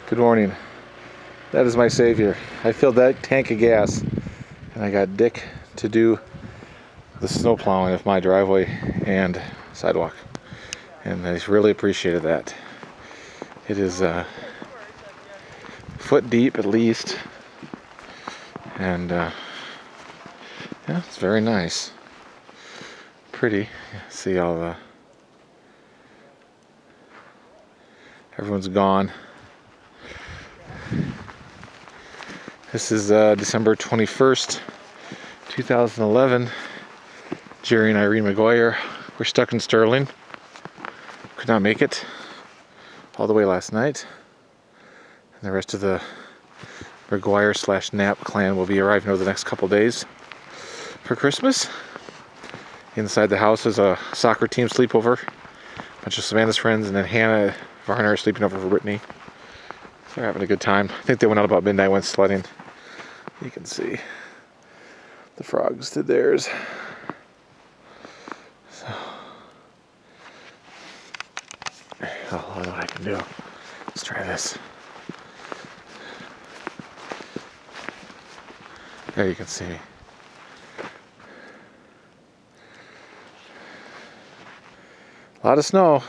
Good morning. That is my savior. I filled that tank of gas and I got Dick to do the snow plowing of my driveway and sidewalk. And I really appreciated that. It is foot deep at least. And yeah, it's very nice. Pretty. See all the... Everyone's gone. This is December 21st, 2011. Jerry and Irene McGuire were stuck in Sterling. Could not make it all the way last night. And the rest of the McGuire/Knapp clan will be arriving over the next couple days for Christmas. Inside the house is a soccer team sleepover. A bunch of Savannah's friends, and then Hannah, Varner are sleeping over for Brittany. They're having a good time. I think they went out about midnight, went sledding. You can see the frogs did theirs. So, oh, I know what I can do. Let's try this. There you can see me. A lot of snow.